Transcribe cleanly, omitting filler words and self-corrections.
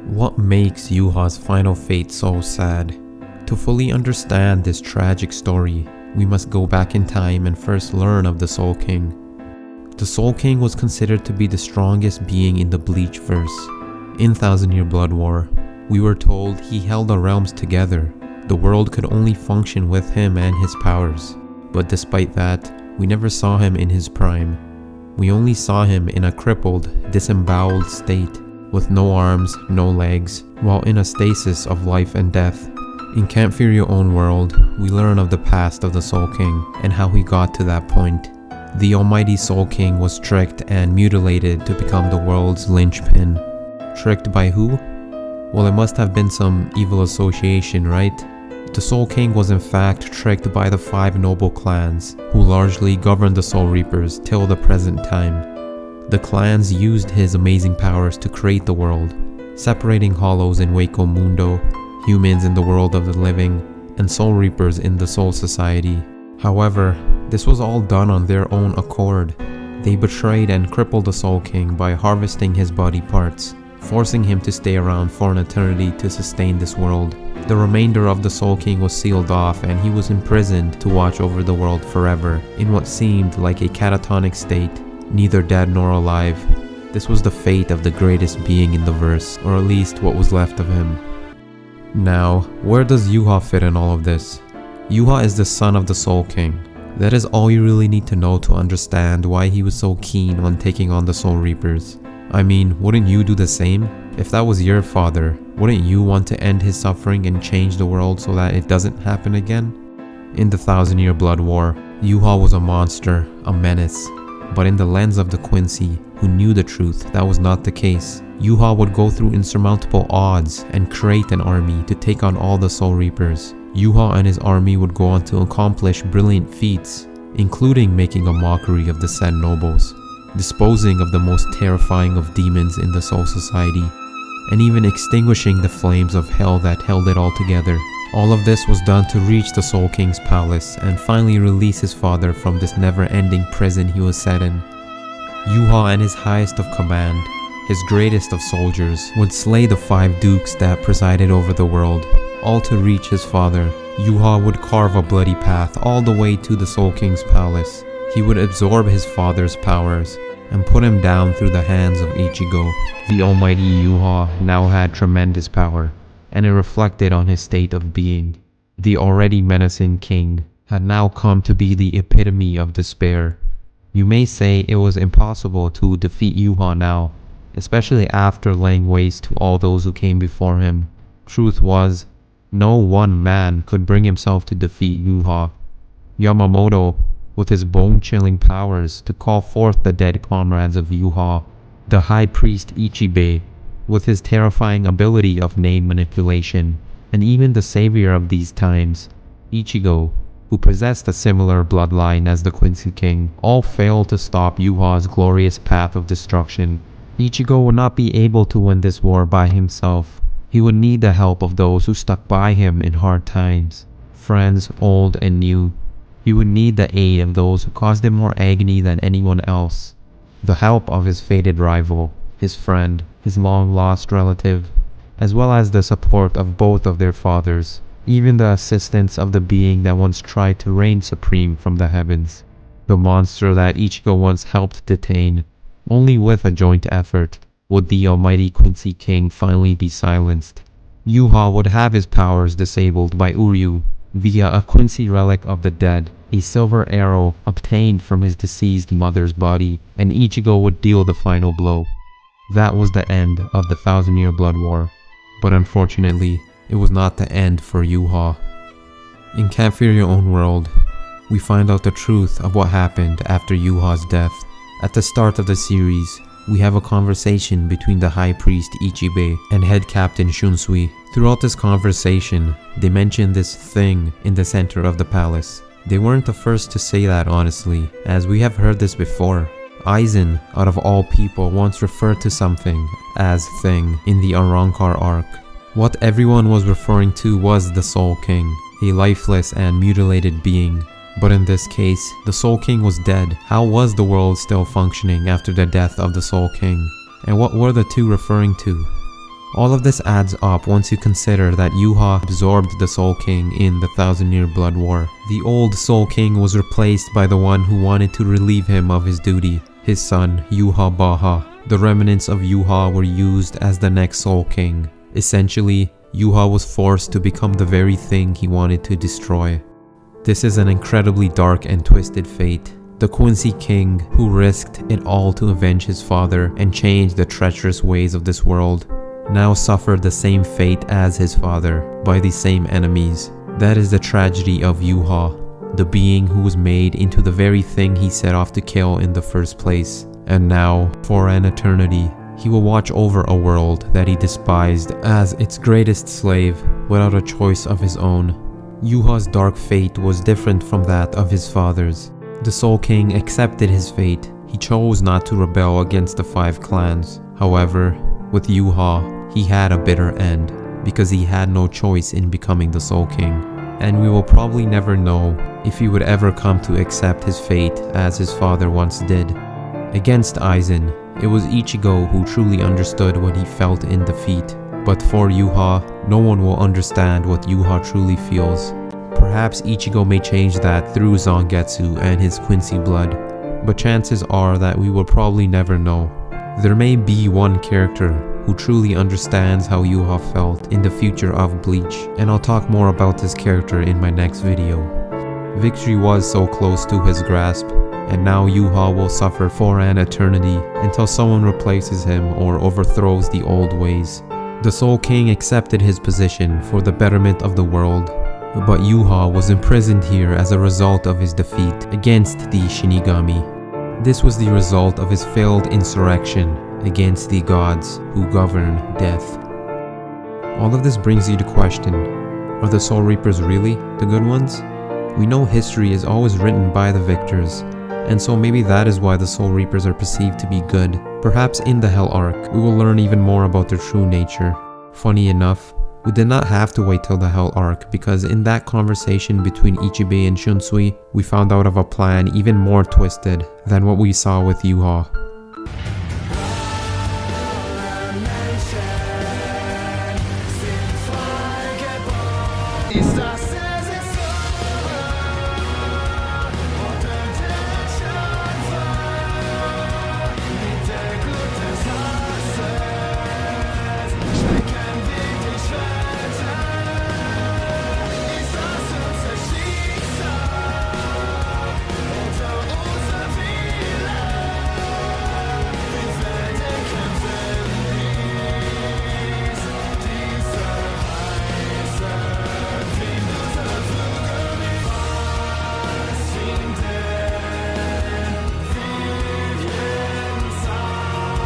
What makes Yhwach's final fate so sad? To fully understand this tragic story, we must go back in time and first learn of the Soul King. The Soul King was considered to be the strongest being in the Bleach verse. In Thousand Year Blood War, we were told he held the realms together. The world could only function with him and his powers. But despite that, we never saw him in his prime. We only saw him in a crippled, disemboweled state, with no arms, no legs, while in a stasis of life and death. In Can't Fear Your Own World, we learn of the past of the Soul King and how he got to that point. The almighty Soul King was tricked and mutilated to become the world's linchpin. Tricked by who? Well, it must have been some evil association, right? The Soul King was in fact tricked by the 5 noble clans, who largely governed the Soul Reapers till the present time. The clans used his amazing powers to create the world, separating Hollows in Waco Mundo, humans in the world of the living, and Soul Reapers in the Soul Society. However, this was all done on their own accord. They betrayed and crippled the Soul King by harvesting his body parts, forcing him to stay around for an eternity to sustain this world. The remainder of the Soul King was sealed off and he was imprisoned to watch over the world forever, in what seemed like a catatonic state, neither dead nor alive. This was the fate of the greatest being in the verse, or at least what was left of him. Now, where does Yhwach fit in all of this? Yhwach is the son of the Soul King. That is all you really need to know to understand why he was so keen on taking on the Soul Reapers. I mean, wouldn't you do the same? If that was your father, wouldn't you want to end his suffering and change the world so that it doesn't happen again? In the Thousand Year Blood War, Yhwach was a monster, a menace. But in the lens of the Quincy, who knew the truth, that was not the case. Yhwach would go through insurmountable odds and create an army to take on all the Soul Reapers. Yhwach and his army would go on to accomplish brilliant feats, including making a mockery of the said nobles, disposing of the most terrifying of demons in the Soul Society, and even extinguishing the flames of hell that held it all together. All of this was done to reach the Soul King's palace and finally release his father from this never-ending prison he was set in. Yhwach and his highest of command, his greatest of soldiers, would slay the 5 dukes that presided over the world, all to reach his father. Yhwach would carve a bloody path all the way to the Soul King's palace. He would absorb his father's powers and put him down through the hands of Ichigo. The almighty Yhwach now had tremendous power, and it reflected on his state of being. The already menacing king had now come to be the epitome of despair. You may say it was impossible to defeat Yhwach now, especially after laying waste to all those who came before him. Truth was, no one man could bring himself to defeat Yhwach. Yamamoto, with his bone-chilling powers to call forth the dead comrades of Yhwach, the High Priest Ichibei, with his terrifying ability of name manipulation, and even the savior of these times, Ichigo, who possessed a similar bloodline as the Quincy King, all failed to stop Yhwach's glorious path of destruction. Ichigo would not be able to win this war by himself. He would need the help of those who stuck by him in hard times, friends old and new. He would need the aid of those who caused him more agony than anyone else, the help of his fated rival, his friend, his long-lost relative, as well as the support of both of their fathers, even the assistance of the being that once tried to reign supreme from the heavens, the monster that Ichigo once helped detain. Only with a joint effort would the almighty Quincy King finally be silenced. Yhwach would have his powers disabled by Uryu via a Quincy relic of the dead, a silver arrow obtained from his deceased mother's body, and Ichigo would deal the final blow. That was the end of the Thousand Year Blood War, but unfortunately, it was not the end for Yhwach. In Can't Fear Your Own World, we find out the truth of what happened after Yhwach's death. At the start of the series, we have a conversation between the High Priest Ichibei and Head Captain Shunsui. Throughout this conversation, they mention this thing in the center of the palace. They weren't the first to say that, honestly, as we have heard this before. Aizen, out of all people, once referred to something as thing in the Arrancar arc. What everyone was referring to was the Soul King, a lifeless and mutilated being. But in this case, the Soul King was dead. How was the world still functioning after the death of the Soul King? And what were the two referring to? All of this adds up once you consider that Yhwach absorbed the Soul King in the 1000-year Blood War. The old Soul King was replaced by the one who wanted to relieve him of his duty, his son Yhwach. The remnants of Yhwach were used as the next Soul King. Essentially, Yhwach was forced to become the very thing he wanted to destroy. This is an incredibly dark and twisted fate. The Quincy king, who risked it all to avenge his father and change the treacherous ways of this world, now suffered the same fate as his father by these same enemies. That is the tragedy of Yhwach, the being who was made into the very thing he set off to kill in the first place. And now, for an eternity, he will watch over a world that he despised as its greatest slave without a choice of his own. Yhwach's dark fate was different from that of his father's. The Soul King accepted his fate. He chose not to rebel against the 5 clans. However, with Yhwach, he had a bitter end because he had no choice in becoming the Soul King. And we will probably never know if he would ever come to accept his fate as his father once did. Against Aizen, it was Ichigo who truly understood what he felt in defeat. But for Yhwach, no one will understand what Yhwach truly feels. Perhaps Ichigo may change that through Zangetsu and his Quincy blood, but chances are that we will probably never know. There may be one character who truly understands how Yhwach felt in the future of Bleach, and I'll talk more about this character in my next video. Victory was so close to his grasp, and now Yhwach will suffer for an eternity until someone replaces him or overthrows the old ways. The Soul King accepted his position for the betterment of the world, but Yhwach was imprisoned here as a result of his defeat against the Shinigami. This was the result of his failed insurrection against the gods who govern death. All of this brings you to question, are the Soul Reapers really the good ones? We know history is always written by the victors, and so maybe that is why the Soul Reapers are perceived to be good. Perhaps in the Hell Arc, we will learn even more about their true nature. Funny enough, we did not have to wait till the Hell Arc, because in that conversation between Ichibei and Shunsui, we found out of a plan even more twisted than what we saw with Yhwach.